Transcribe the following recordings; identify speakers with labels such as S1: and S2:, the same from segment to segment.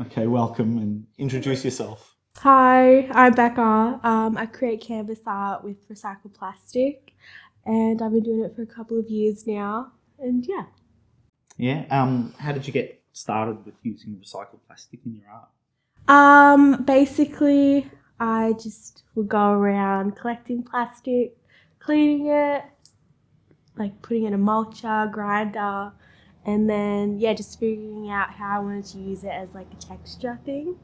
S1: Okay, welcome and introduce yourself.
S2: Hi, I'm Becca. I create canvas art with recycled plastic, and I've been doing it for a couple of years now. And yeah,
S1: Yeah. How did you get started with using recycled plastic in your art?
S2: basically, I just would go around collecting plastic, cleaning it, like putting it in a mulcher, grinder, and then yeah, just figuring out how I wanted to use it as like a texture thing.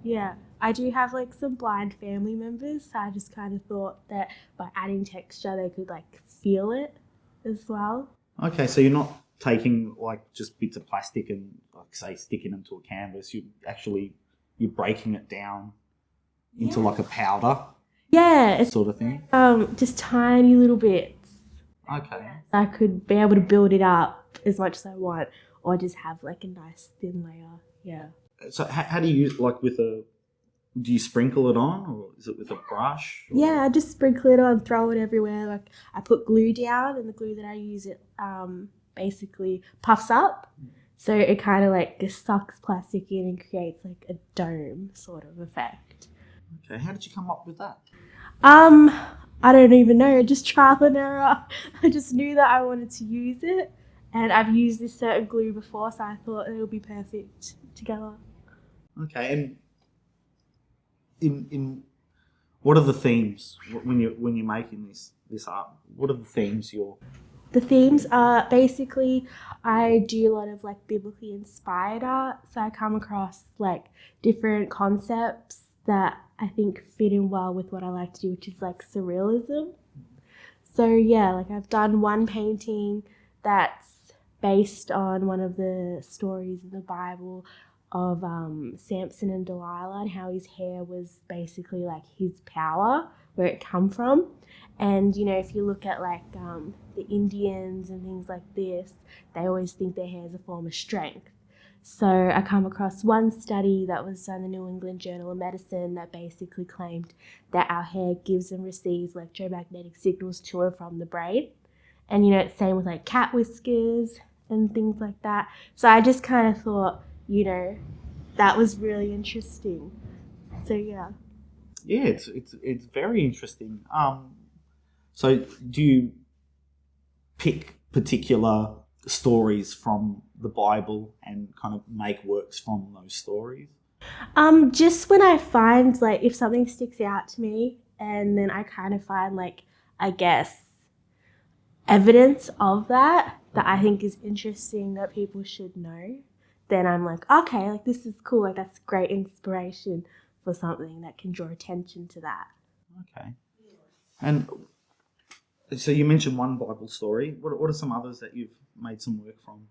S2: Yeah, I do have like some blind family members, so I just kind of thought that by adding texture, they could like feel it as well.
S1: Okay, so you're not taking like just bits of plastic and like say sticking them to a canvas. You're breaking it down into
S2: Yeah.
S1: like a powder
S2: Yeah, it's
S1: sort of thing.
S2: just tiny little bits.
S1: Okay.
S2: I could be able to build it up as much as I want, or just have like a nice thin layer. Yeah.
S1: So how do you use like with a? Do you sprinkle it on, or is it with a brush? Or?
S2: Yeah, I just sprinkle it on, throw it everywhere. Like I put glue down, and the glue that I use it basically puffs up, so it kind of like just sucks plastic in and creates like a dome sort of effect.
S1: Okay, how did you come up with that?
S2: Um, I don't even know. Just trial and error. I just knew that I wanted to use it, and I've used this certain glue before, so I thought it would be perfect together.
S1: Okay, and in what are the themes when you're making this art? What are the themes you're?
S2: The themes are basically I do a lot of like biblically inspired art, so I come across like different concepts that I think fit in well with what I like to do, which is like surrealism. So yeah, like I've done one painting that's based on one of the stories in the Bible of Samson and Delilah and how his hair was basically like his power, where it come from. And you know, if you look at like the Indians and things like this, they always think their hair is a form of strength. So I come across one study that was done in the New England Journal of Medicine that basically claimed that our hair gives and receives electromagnetic signals to and from the brain. And you know, it's same with like cat whiskers and things like that. So I just kind of thought, you know, that was really interesting. So yeah.
S1: Yeah, it's very interesting. So do you pick particular stories from the Bible and kind of make works from those stories?
S2: Just when I find like if something sticks out to me and then I kind of find like I guess evidence of that I think is interesting that people should know, then I'm like, okay, like this is cool, like that's great inspiration for something that can draw attention to that.
S1: Okay. And so you mentioned one Bible story. What are some others that you've made some work from?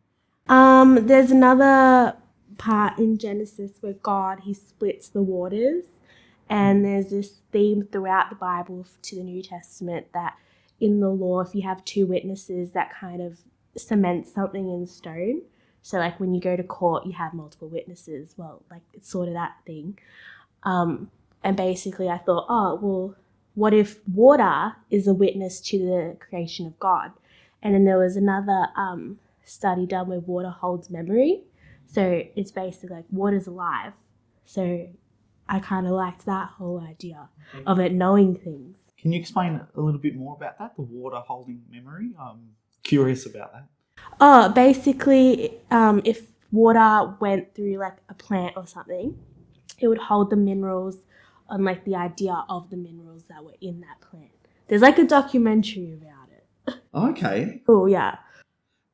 S2: There's another part in Genesis where God he splits the waters, and there's this theme throughout the Bible to the New Testament that in the law, if you have two witnesses, that kind of cements something in stone. So like when you go to court, you have multiple witnesses. Well, like it's sort of that thing. And basically, I thought, oh well, what if water is a witness to the creation of God? And then there was another study done where water holds memory. So it's basically like water's alive. So I kind of liked that whole idea of it knowing things.
S1: Can you explain a little bit more about that? The water holding memory. I'm curious about that.
S2: Oh, basically, if water went through like a plant or something, it would hold the minerals on like the idea of the minerals that were in that plant. There's like a documentary about it.
S1: Okay.
S2: Oh yeah.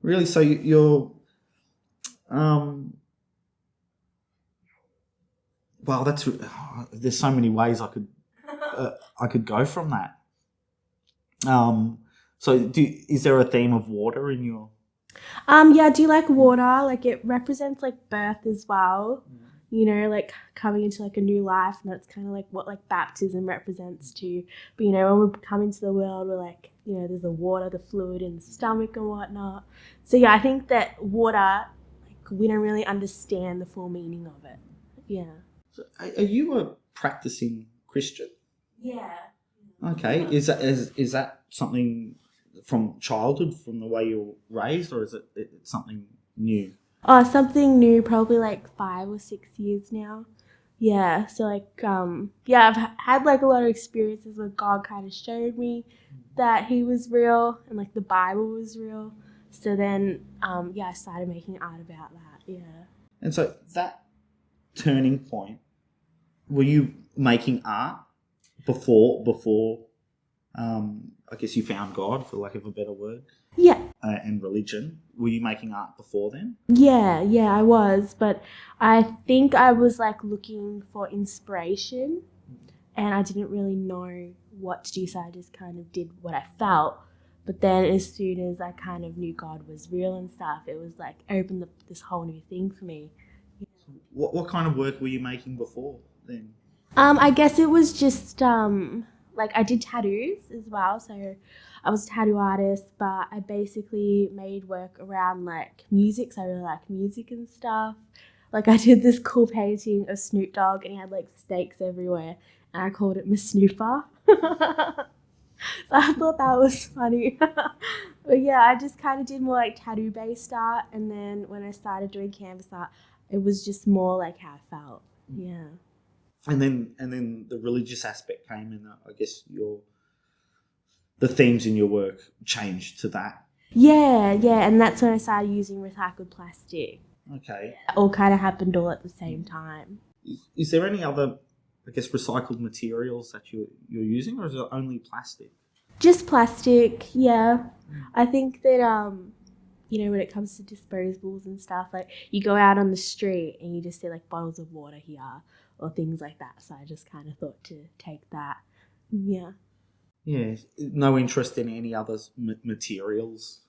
S1: Really? So you're um. Well, that's there's so many ways I could go from that. So is there a theme of water in your?
S2: Yeah, I do like water. Like it represents like birth as well. You know, like coming into like a new life, and that's kind of like what like baptism represents too. But you know, when we come into the world, we're like, you know, there's the water, the fluid in the stomach and whatnot. So yeah, I think that water, like we don't really understand the full meaning of it. Yeah.
S1: So are you a practicing Christian?
S2: Yeah.
S1: Okay. Is that something from childhood, from the way you're raised, or is it something new?
S2: Oh, something new, probably like 5 or 6 years now. Yeah, so like, yeah, had like a lot of experiences where God kind of showed me that He was real and like the Bible was real. So then, yeah, I started making art about that. Yeah.
S1: And so that turning point, were you making art before I guess you found God, for lack of a better word,
S2: Yeah,
S1: and religion? Were you making art before then?
S2: yeah, I was, but I think I was like looking for inspiration and I didn't really know what to do, so I just kind of did what I felt. But then as soon as I kind of knew God was real and stuff, it was like opened up this whole new thing for me.
S1: What kind of work were you making before then?
S2: I guess it was just like I did tattoos as well, so I was a tattoo artist, but I basically made work around like music, so I really like music and stuff. Like I did this cool painting of Snoop Dogg and he had like snakes everywhere and I called it Miss Snooper. So I thought that was funny. But yeah, I just kind of did more like tattoo based art, and then when I started doing canvas art, it was just more like how I felt. Yeah.
S1: And then the religious aspect came, and I guess the themes in your work changed to that.
S2: Yeah, and that's when I started using recycled plastic.
S1: Okay.
S2: It all kind of happened all at the same time.
S1: Is there any other, I guess, recycled materials that you're using, or is it only plastic?
S2: Just plastic, yeah. I think that when it comes to disposables and stuff, like you go out on the street and you just see like bottles of water here or things like that. So I just kind of thought to take that. Yeah.
S1: Yeah. No interest in any other materials,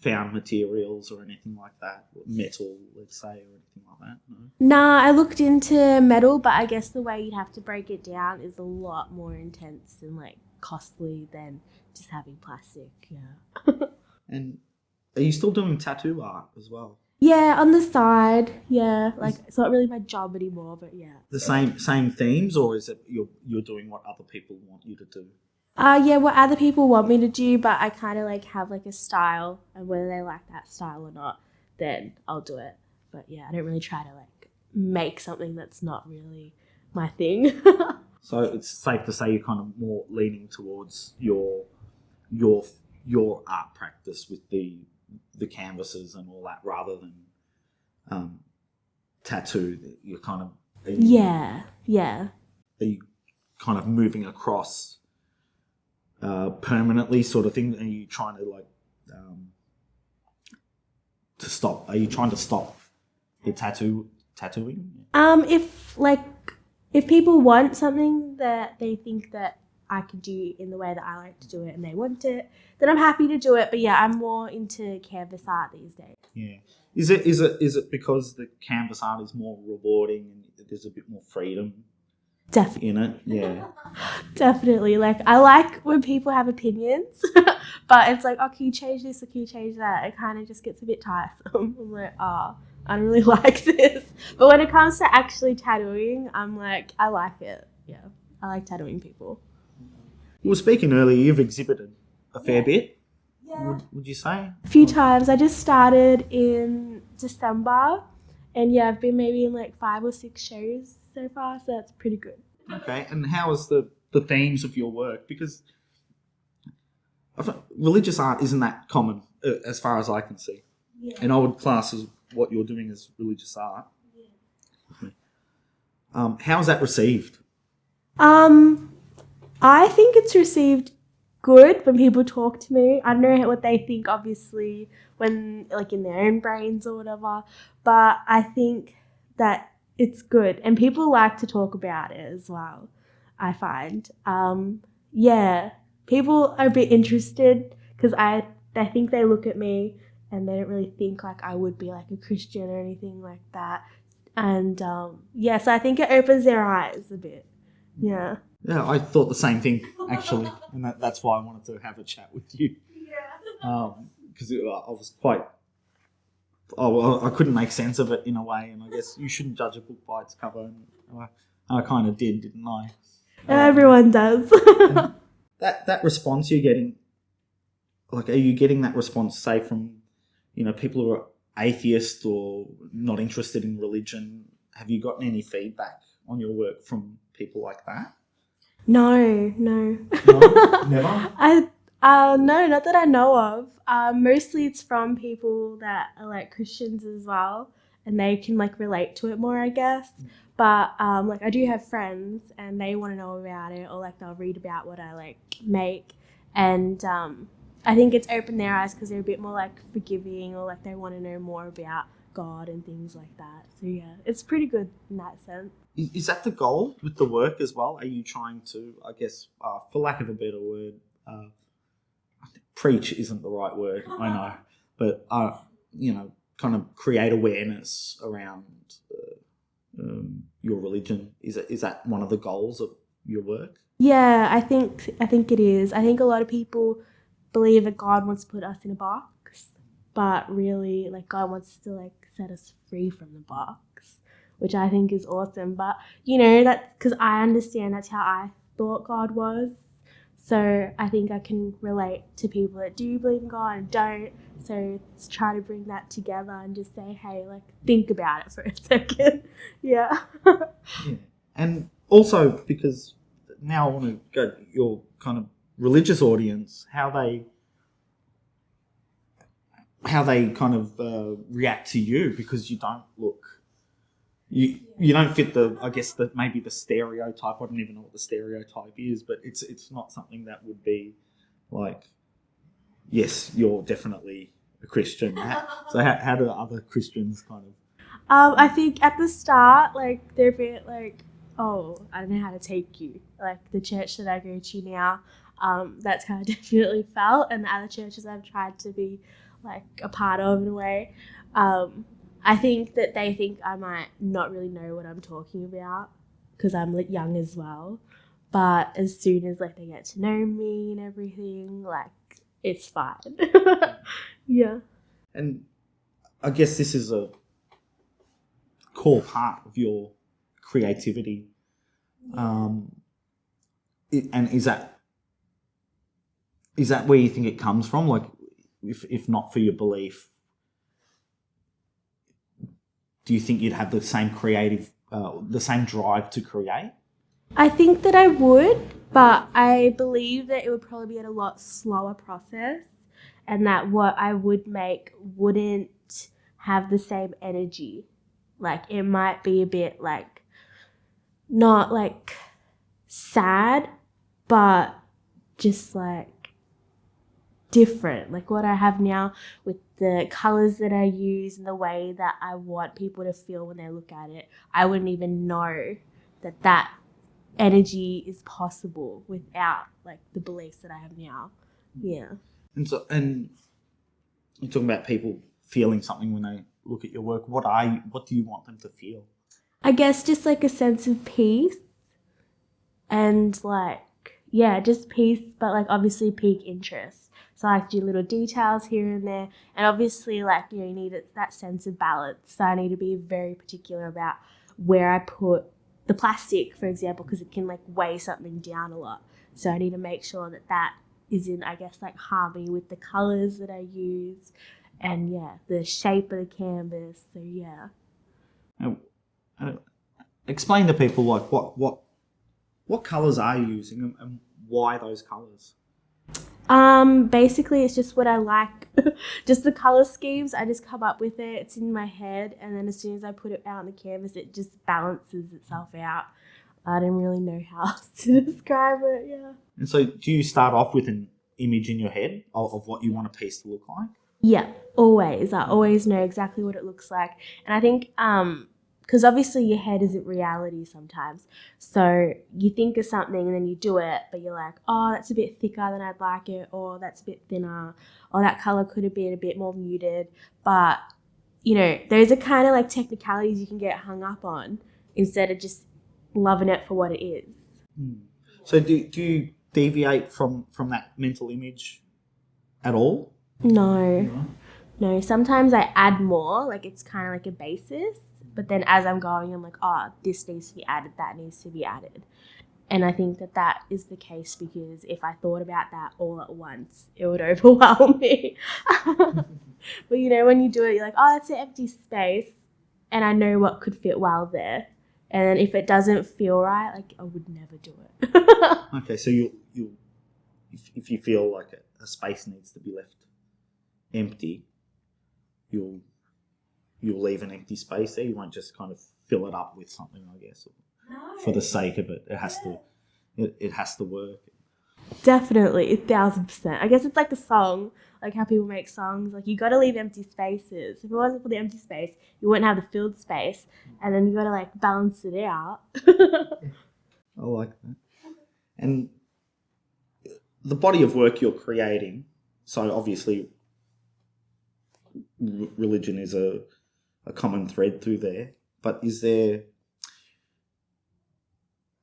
S1: found materials or anything like that, metal, let's say, or anything like that. No.
S2: Nah, I looked into metal, but I guess the way you'd have to break it down is a lot more intense and like costly than just having plastic. Yeah.
S1: And are you still doing tattoo art as well?
S2: Yeah, on the side. Yeah, like it's not really my job anymore, but yeah.
S1: The same themes, or is it you're doing what other people want you to do?
S2: Yeah, what other people want me to do, but I kind of like have like a style, and whether they like that style or not, then I'll do it. But yeah, I don't really try to like make something that's not really my thing.
S1: So it's safe to say you're kind of more leaning towards your art practice with the canvases and all that, rather than tattoo. You're kind of
S2: Yeah.
S1: Are you kind of moving across permanently, sort of thing? Are you trying to like to stop? Are you trying to stop the tattooing?
S2: If people want something that they think that I can do in the way that I like to do it and they want it, then I'm happy to do it. But yeah, I'm more into canvas art these days.
S1: Yeah. Is it because the canvas art is more rewarding and there's a bit more freedom
S2: Definitely.
S1: in it? Yeah.
S2: Definitely. Like, I like when people have opinions, but it's like, oh, can you change this or can you change that? It kind of just gets a bit tiresome. I'm like, I don't really like this. But when it comes to actually tattooing, I'm like, I like it. Yeah, I like tattooing people.
S1: You were speaking earlier, you've exhibited a fair bit.
S2: Yeah.
S1: Would you say?
S2: A few times. I just started in December, and yeah, I've been maybe in like 5 or 6 shows so far, so that's pretty good.
S1: Okay, and how is the themes of your work? Because religious art isn't that common, as far as I can see.
S2: Yeah.
S1: And I would class as what you're doing as religious art.
S2: Yeah.
S1: How is that received?
S2: I think it's received good when people talk to me. I don't know what they think, obviously, when like in their own brains or whatever, but I think that it's good and people like to talk about it as well, I find. Yeah, people are a bit interested because I think they look at me and they don't really think like I would be like a Christian or anything like that. And yeah, so I think it opens their eyes a bit. Yeah.
S1: Yeah, I thought the same thing, actually, and that's why I wanted to have a chat with you. Yeah. Because I was quite... I couldn't make sense of it in a way, and I guess you shouldn't judge a book by its cover, and I kind of did, didn't I?
S2: Everyone does.
S1: that response you're getting, like, are you getting that response, say, from, people who are atheist or not interested in religion, have you gotten any feedback on your work from people like that?
S2: No.
S1: No, never.
S2: No, not that I know of. Mostly it's from people that are like Christians as well, and they can like relate to it more, I guess. But like I do have friends, and they want to know about it, or like they'll read about what I like make, and I think it's opened their eyes because they're a bit more like forgiving, or like they want to know more about God and things like that. So yeah, it's pretty good in that sense.
S1: Is that the goal with the work as well? Are you trying to, I guess, for lack of a better word, preach isn't the right word, I know, but kind of create awareness around your religion? Is that one of the goals of your work?
S2: Yeah, I think it is. I think a lot of people believe that God wants to put us in a box, but really, like, God wants to like set us free from the box, which I think is awesome. But that's because I understand that's how I thought God was. So I think I can relate to people that do believe in God and don't. So let's try to bring that together and just say, hey, like, think about it for a second. Yeah.
S1: Yeah. And also because now I want to go to your kind of religious audience, how they kind of react to you, because you don't look, you don't fit maybe the stereotype. I don't even know what the stereotype is, but it's not something that would be like, yes, you're definitely a Christian. So how do other Christians kind of?
S2: I think at the start, like, they're a bit like, oh, I don't know how to take you. Like, the church that I go to now, that's how I definitely felt. And the other churches I've tried to be, like, a part of in a way. I think that they think I might not really know what I'm talking about because I'm, like, young as well. But as soon as, like, they get to know me and everything, like, it's fine. Yeah.
S1: And I guess this is a core part of your creativity. And is that where you think it comes from? Like, if not for your belief, do you think you'd have the same the same drive to create?
S2: I think that I would, but I believe that it would probably be at a lot slower process, and that what I would make wouldn't have the same energy. Like, it might be a bit like, not like sad, but just like different. Like what I have now with the colors that I use and the way that I want people to feel when they look at it, I wouldn't even know that energy is possible without like the beliefs that I have now. Yeah.
S1: And you're talking about people feeling something when they look at your work. What do you want them to feel?
S2: I guess just like a sense of peace and like, yeah, just peace, but like obviously pique interest. So I like to do little details here and there, and obviously like you need that sense of balance. So I need to be very particular about where I put the plastic, for example, because it can like weigh something down a lot. So I need to make sure that is in, I guess, like harmony with the colors that I use, and yeah, the shape of the canvas. So yeah.
S1: Explain to people like what colors are you using and why those colors?
S2: Basically it's just what I like. Just the color schemes, I just come up with it. It's in my head, and then as soon as I put it out on the canvas, it just balances itself out. I don't really know how else to describe it. Yeah.
S1: And so, do you start off with an image in your head of what you want a piece to look like?
S2: Yeah, always. I always know exactly what it looks like, and I think because obviously your head isn't reality sometimes. So you think of something and then you do it, but you're like, oh, that's a bit thicker than I'd like it, or that's a bit thinner, or that color could have been a bit more muted. But, those are kind of like technicalities you can get hung up on instead of just loving it for what it is.
S1: So do you deviate from that mental image at all?
S2: No. Sometimes I add more, like it's kind of like a basis. But then as I'm going, I'm like, oh, this needs to be added, that needs to be added. And I think that that is the case because if I thought about that all at once, it would overwhelm me. But when you do it, you're like, oh, that's an empty space, and I know what could fit well there. And then if it doesn't feel right, like I would never do it.
S1: Okay, so you if you feel like a space needs to be left empty, you'll leave an empty space there. You won't just kind of fill it up with something, I guess, for the sake of it. It has to work.
S2: Definitely, 1,000%. I guess it's like the song, like how people make songs. Like you got to leave empty spaces. If it wasn't for the empty space, you wouldn't have the filled space, and then you got to like balance it out.
S1: I like that. And the body of work you're creating. So obviously, religion is a common thread through there. But is it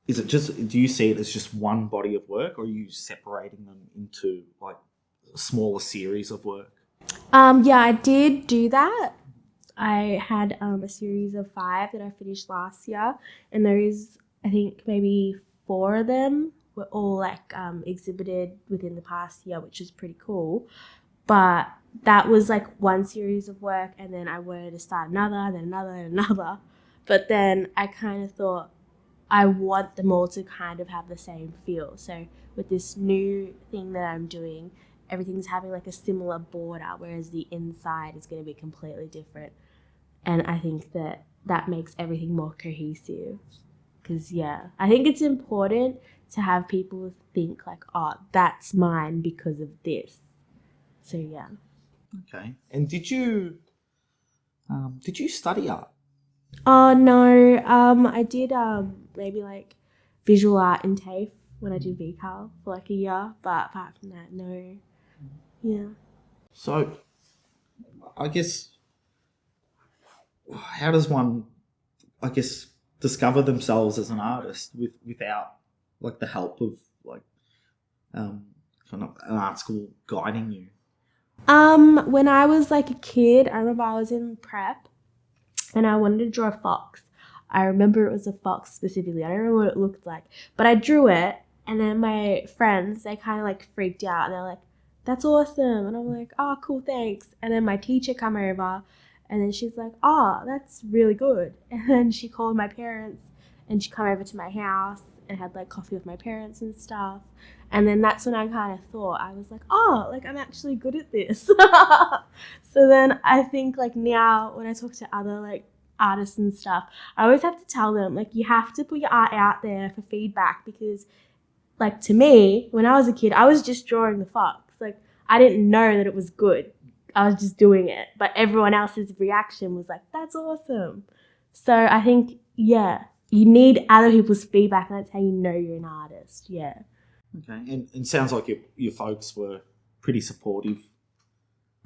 S1: just, do you see it as just one body of work, or are you separating them into like a smaller series of work?
S2: Yeah, I did do that. I had a series of 5 that I finished last year, and there is, I think, maybe 4 of them were all like exhibited within the past year, which is pretty cool. But that was like one series of work, and then I wanted to start another, then another, and another. But then I kind of thought I want them all to kind of have the same feel. So with this new thing that I'm doing, everything's having like a similar border, whereas the inside is going to be completely different. And I think that makes everything more cohesive. Because, I think it's important to have people think like, oh, that's mine because of this. So, yeah.
S1: Okay. And did you study art?
S2: Oh, no. I did maybe like visual art and TAFE when I did VCAL for like a year. But apart from that, no. Yeah.
S1: So, I guess, how does one, I guess, discover themselves as an artist without like the help of like kind of an art school guiding you?
S2: When I was like a kid, I remember I was in prep and I wanted to draw a fox. I remember it was a fox specifically. I don't remember what it looked like, but I drew it, and then my friends, they kind of like freaked out and they're like, that's awesome. And I'm like, oh, cool, thanks. And then my teacher come over, and then she's like, oh, that's really good. And then she called my parents, and she come over to my house and had like coffee with my parents and stuff. And then that's when I kind of thought, I was like, oh, like I'm actually good at this. So then I think like now when I talk to other like artists and stuff, I always have to tell them like you have to put your art out there for feedback, because like to me, when I was a kid, I was just drawing the fox. Like I didn't know that it was good. I was just doing it. But everyone else's reaction was like, that's awesome. So I think, you need other people's feedback, and that's how you know you're an artist. Yeah.
S1: Okay. And it sounds like your folks were pretty supportive.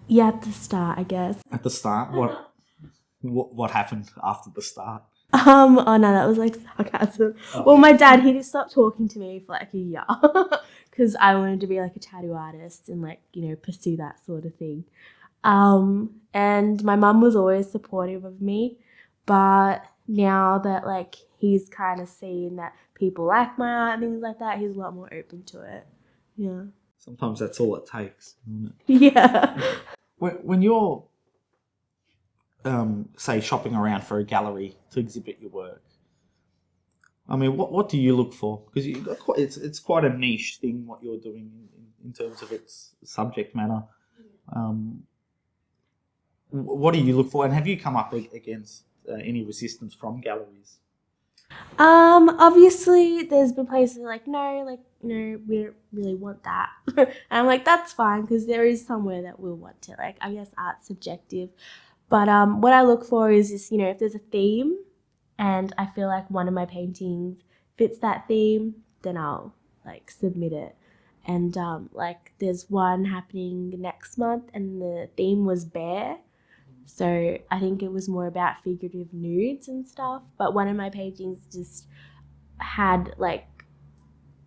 S2: Yeah, at the start, I guess.
S1: At the start? What happened after the start?
S2: Oh no, that was like sarcasm.
S1: Oh.
S2: Well, my dad, he just stopped talking to me for like a year because I wanted to be like a tattoo artist and like, pursue that sort of thing. And my mum was always supportive of me, but now that like he's kind of seen that people like my art and things like that, he's a lot more open to it. Yeah.
S1: Sometimes that's all it takes, isn't it?
S2: Yeah.
S1: When you're, say, shopping around for a gallery to exhibit your work, I mean, what do you look for? Because it's quite a niche thing what you're doing in terms of its subject matter. What do you look for, and have you come up against any resistance from galleries?
S2: Obviously there's been places like, no, we don't really want that. And I'm like, that's fine, because there is somewhere that we'll want it. Like, I guess art's subjective. But what I look for is just, if there's a theme and I feel like one of my paintings fits that theme, then I'll like submit it. And like there's one happening next month, and the theme was bear. So I think it was more about figurative nudes and stuff. But one of my paintings just had like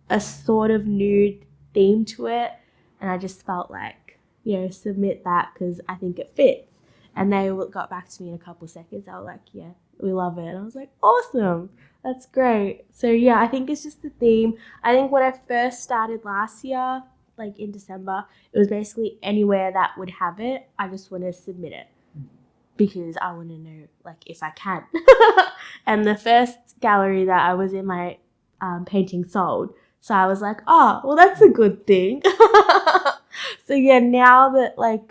S2: a sort of nude theme to it. And I just felt like, submit that because I think it fits. And they got back to me in a couple of seconds. I was like, yeah, we love it. And I was like, awesome. That's great. So yeah, I think it's just the theme. I think when I first started last year, like in December, it was basically anywhere that would have it. I just want to submit it because I want to know like if I can. And the first gallery that I was in, my painting sold. So I was like, oh, well, that's a good thing. So yeah, now that like,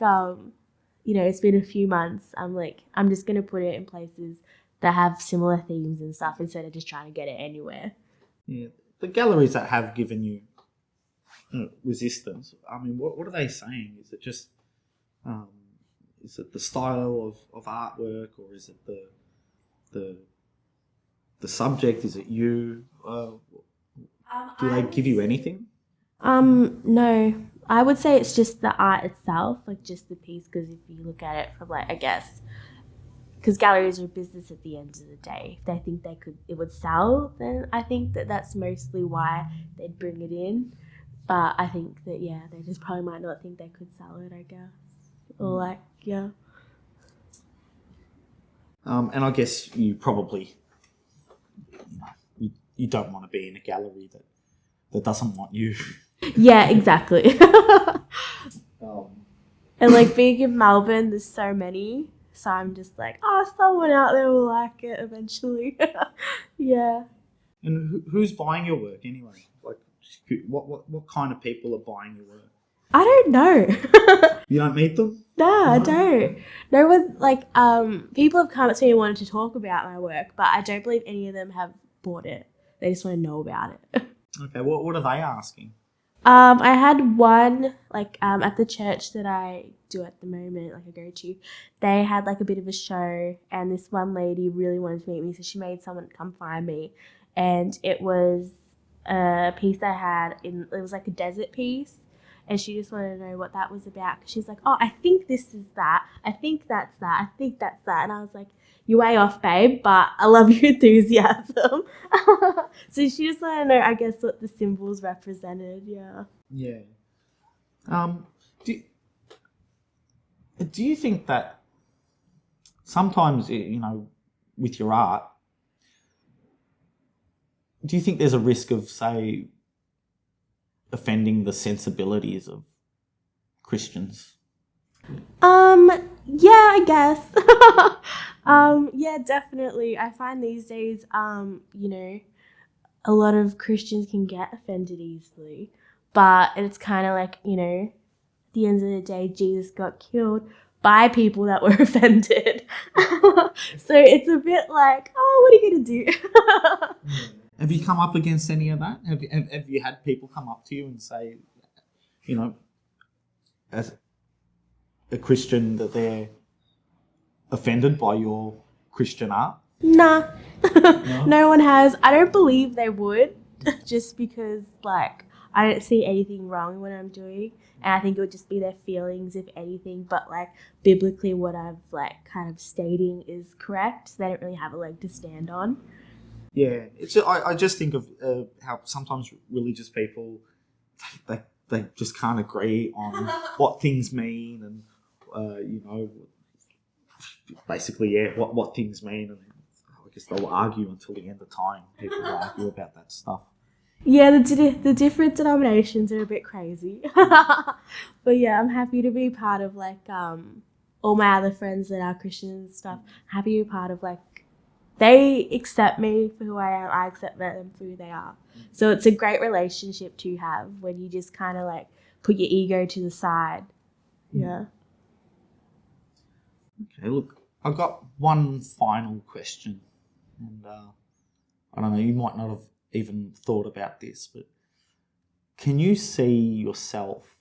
S2: it's been a few months, I'm like, I'm just going to put it in places that have similar themes and stuff instead of just trying to get it anywhere.
S1: Yeah, the galleries that have given you resistance, I mean, what are they saying? Is it just, is it the style of artwork, or is it the subject? Is it you? Do they give you anything?
S2: No. I would say it's just the art itself, like just the piece, because if you look at it from like, I guess, because galleries are a business at the end of the day. If they think it would sell, then I think that's mostly why they'd bring it in. But I think that, yeah, they just probably might not think they could sell it, I guess. Or like, yeah.
S1: And I guess you probably, you don't want to be in a gallery that doesn't want you.
S2: Yeah, exactly. And like being in Melbourne, there's so many. So I'm just like, someone out there will like it eventually. Yeah.
S1: And who's buying your work anyway? Like, what kind of people are buying your work?
S2: I don't know.
S1: You don't meet them?
S2: No, I don't. No one, like, people have come up to me and wanted to talk about my work, but I don't believe any of them have bought it. They just want to know about it.
S1: Okay, what are they asking?
S2: I had one, like, at the church that I do at the moment, like I go to, they had like a bit of a show, and this one lady really wanted to meet me, so she made someone come find me, and it was a piece I had it was like a desert piece, and she just wanted to know what that was about, because she's like, oh, I think this is that, I think that's that, I think that's that, and I was like, you're way off, babe, but I love your enthusiasm. So she just wanted to know, I guess, what the symbols represented, yeah.
S1: Yeah. Do you think that sometimes, with your art, do you think there's a risk of, say, offending the sensibilities of Christians?
S2: Yeah, I guess. Yeah, definitely. I find these days, a lot of Christians can get offended easily, but it's kind of like, at the end of the day, Jesus got killed by people that were offended. So it's a bit like, what are you going to do?
S1: Have you come up against any of that? Have you had people come up to you and say, as a Christian, that they're offended by your Christian art?
S2: Nah. No one has. I don't believe they would, just because, like, I don't see anything wrong when I'm doing, and I think it would just be their feelings, if anything, but, like, biblically what I've, like, kind of stating is correct, so they don't really have a leg to stand on.
S1: Yeah, I just think of how sometimes religious people, they just can't agree on what things mean, and basically, what things mean, and I guess they'll argue until the end of time. People will argue about that stuff.
S2: Yeah, the different denominations are a bit crazy. But yeah, I'm happy to be part of, like, all my other friends that are Christians and stuff. Happy to be part of, like, they accept me for who I am, I accept them for who they are. So it's a great relationship to have when you just kind of, like, put your ego to the side. Yeah.
S1: Okay, look, I've got one final question, and I don't know, you might not have even thought about this, but can you see yourself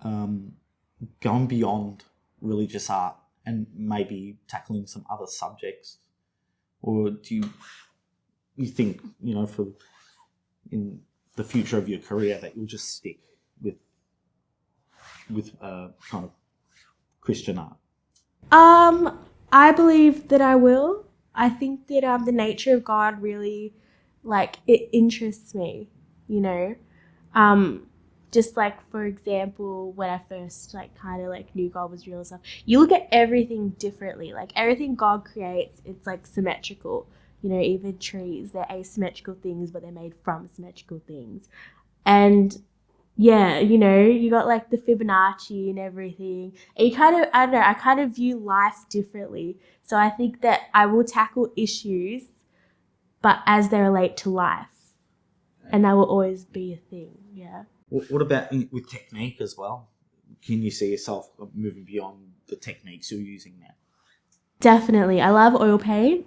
S1: going beyond religious art and maybe tackling some other subjects, or do you think for in the future of your career that you'll just stick with kind of Christian art?
S2: I believe that I will. I think that the nature of God really, like, it interests me, just like, for example, when I first like kind of like knew God was real and stuff, you look at everything differently. Like everything God creates, it's like symmetrical. You know, even trees, they're asymmetrical things, but they're made from symmetrical things. And yeah, you know, you got like the Fibonacci and everything. And you kind of, I don't know, I kind of view life differently. So I think that I will tackle issues, but as they relate to life. And that will always be a thing, yeah.
S1: What about with technique as well? Can you see yourself moving beyond the techniques you're using now?
S2: Definitely. I love oil paint,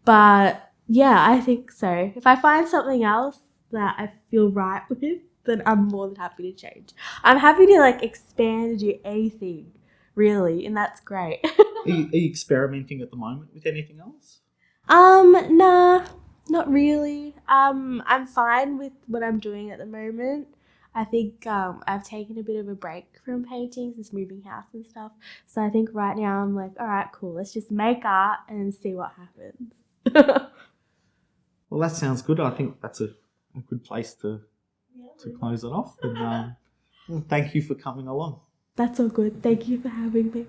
S2: but yeah, I think so. If I find something else that I feel right with, then I'm more than happy to change. I'm happy to like expand and do anything, really, and that's great.
S1: Are you experimenting at the moment with anything else?
S2: Nah, not really. I'm fine with what I'm doing at the moment. I think I've taken a bit of a break from painting since moving house and stuff. So I think right now I'm like, all right, cool. Let's just make art and see what happens.
S1: Well, that sounds good. I think that's a good place to close it off. And well, thank you for coming along.
S2: That's all good. Thank you for having me.